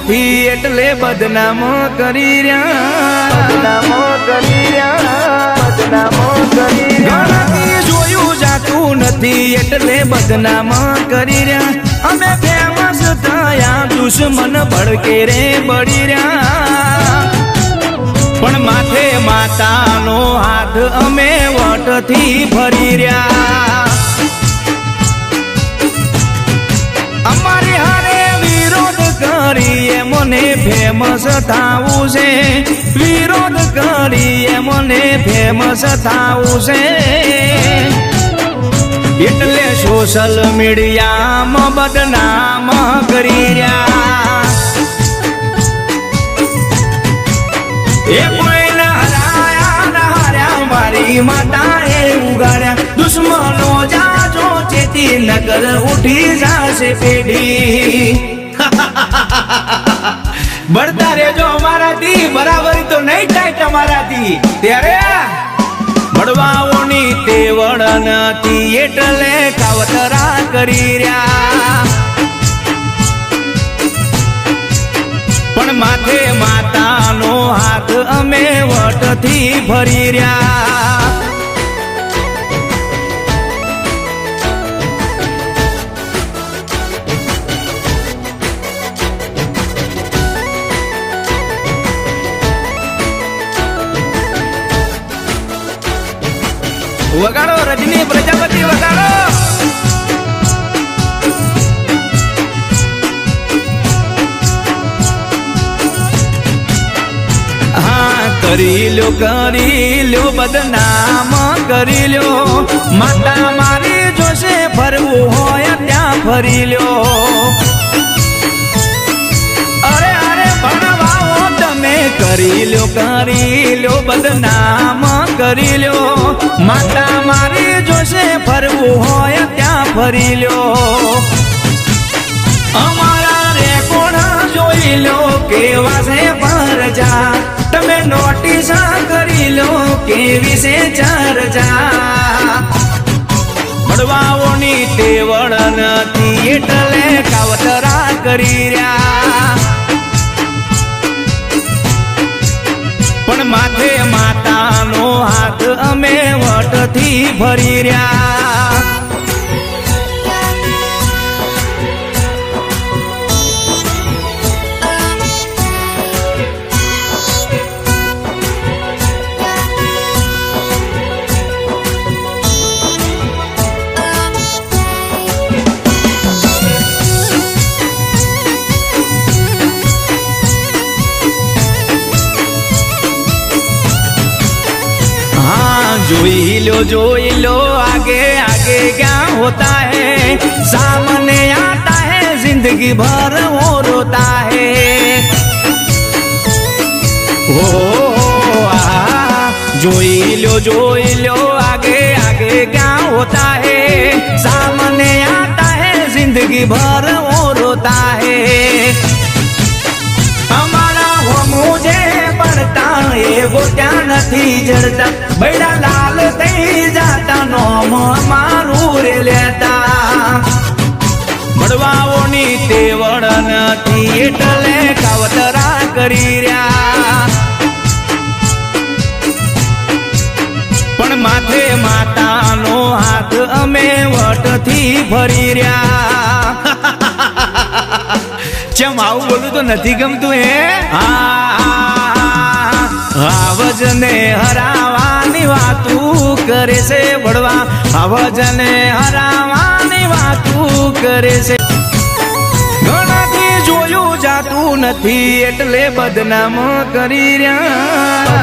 નથી એટલે બદનામ કરી રહ્યા જોયું જાતું નથી એટલે બદનામ કરી રહ્યા અમે ફેમસ થયા દુશ્મન ભડકે રે બળી રહ્યા પણ માથે માતાનો હાથ અમે વટથી ફરી રહ્યા અમારી હારે વિરોધ કરીએ મને ફેમસ થાવું છે વિરોધ કરીએ મને ફેમસ થાવું છે એટલે સોશિયલ મીડિયામાં બદનામ કરી રહ્યા એ કોઈને હરાયા ના હાર્યા મારી માતાએ ઉગાડ્યા દુશ્મનો જાજો ચેતી નગર ઉઠી જાશે પેઢી બળતા રેજો અમારાથી બરાબર તો નહીં થાય તમારાથી ત્યારે બળવાઓની તેવડ નથી એટલે કાવતરા કરી રહ્યા પણ માથે માતાનો હાથ અમે વટથી ફરી રહ્યા વગાડો રજની પ્રજાપતિ વગાડો હા કરી લ્યો બદનામ કરી લ્યો માતા મારી જોશે ફરવું હોય ત્યાં ફરી લ્યો અરે અરે ભણવાઓ તમે કરી લ્યો બદનામ કરી લ્યો માતા મારી જોશે ફરવું હોય ત્યાં ફરી લ્યો અમારા રેકોર્ડ જોઈ લો કેવા છે પરજા તમે નોટિસ કરી લો કેવી છે ચર્ચા બળવાઓની તેવડ નથી એટલે કાવતરા કરી રહ્યા પણ માથે માતાનો હાથ અમે વટથી ફરી રહ્યા जोई लो आगे आगे क्या होता है सामने आता है जिंदगी भर वो रोता है जोई लो आगे आगे क्या होता है सामने आता है जिंदगी भर वो रोता है हमारा वो मुझे पड़ता है वो क्या नहीं जड़ता बड़ा लाल થઈ જાતા નોમ મારું રે લેતા બળવાઓની તેવડ નથી એટલે કાવતરા કરી રહ્યા પણ માથે માતાનો હાથ અમે વટથી ફરી રહ્યા ચમ આવું બોલું તો નથી ગમતું હે આવજને હરાવાની વાતું કરે છે બળવા આવજને હરાવાની વાતું કરે છે ઘણાથી જોયું જાતું નથી એટલે બદનામ કરી રહ્યા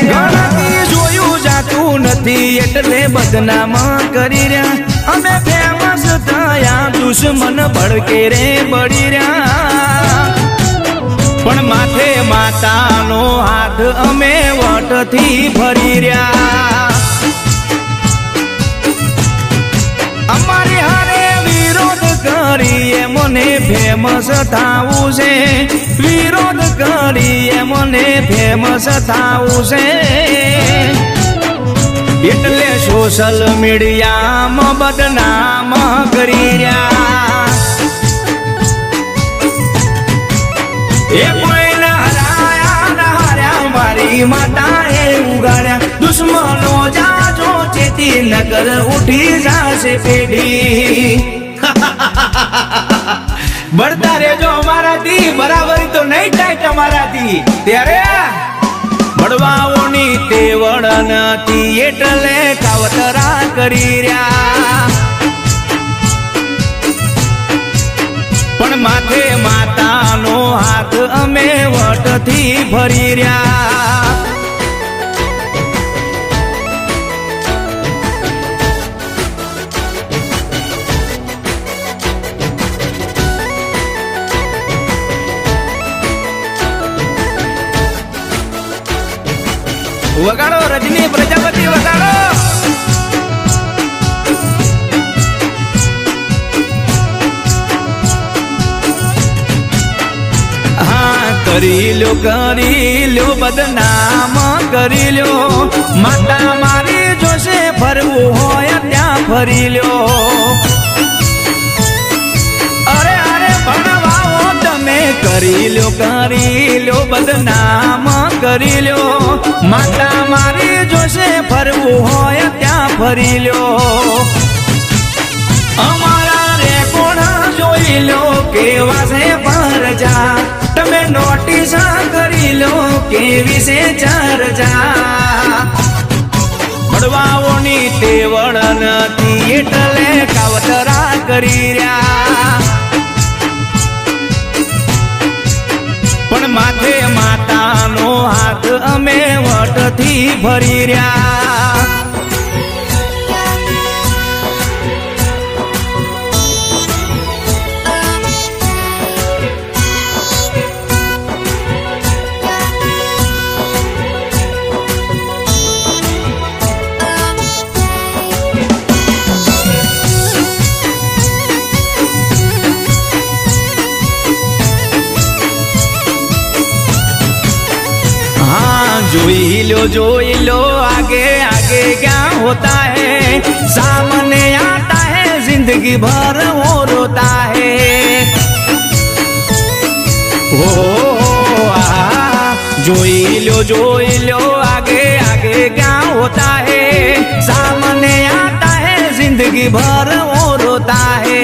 ઘણાથી જોયું જાતું નથી એટલે બદનામ કરી રહ્યા અમે ફેમસ થયા દુશ્મન ભડકે રે બળી રહ્યા પણ માથે માતાનો હાથ અમે વટથી ફરી રહ્યા અમારી હારે વિરોધ કરીએ મને ફેમસ થાવું છે વિરોધ કરીએ મને ફેમસ થાવું છે એટલે સોશિયલ મીડિયામાં બદનામ કરી રહ્યા એ કોઈને હરાયા ન હાર્યા મારી માતાએ ઉગાડ્યા દુશ્મનો જાજો ચેતી નગર ઉઠી જાશે પેઢી બળતા રેજો અમારાથી બરાબરી તો નહીં થાય તમારાથી ત્યારે બળવાઓની તેવડ નથી એટલે કાવતરા કરી રહ્યા પણ માથે માતાનો હાથ અમે વટથી ફરી રહ્યા વગાડો રજની પ્રજાપતિ વગાડો હા કરી લ્યો બદનામ કરી લ્યો માતા મારી જોશે ફરવું હોય ત્યાં ફરી લ્યો અરે અરે ભણવાઓ તમે કરી લ્યો બદનામ કરી લ્યો માતા મારી જોશે ફરવું હોય ત્યાં ફરી લ્યો અમારા રેકોર્ડ જોઈ લો કેવા છે પરજા તમે નોટિસ કરી લો કેવી છે ચર્ચા મળવાઓની તેવડ નથી એટલે કાવતરા કરી રહ્યા પણ માથે માતાનો હાથ અમે વટથી ફરી રહ્યા जोई लो आगे आगे क्या होता है सामने आता है जिंदगी भर वो रोता है हो जोई लो आगे आगे क्या होता है सामने आता है जिंदगी भर वो रोता है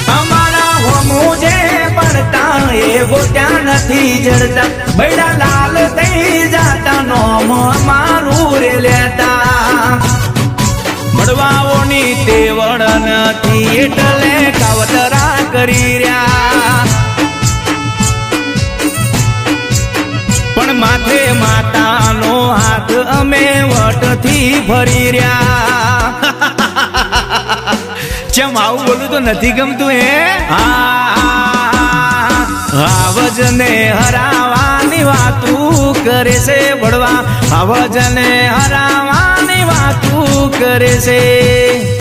हमारा हो मुझे पड़ता ये वो क्या नहीं जड़ता बड़ा लाल થઈ જાતા નોમ મારું રે લેતા મળવાઓની તેવડ નથી એટલે કાવતરા કરી રહ્યા પણ માથે માતાનો હાથ અમે વટથી ફરી રહ્યા ચમ આવું બોલું તો નથી ગમતું હે આવજને હરાવાની વાતું કરે છે બળવા આવજને હરાવાની વાતું કરે છે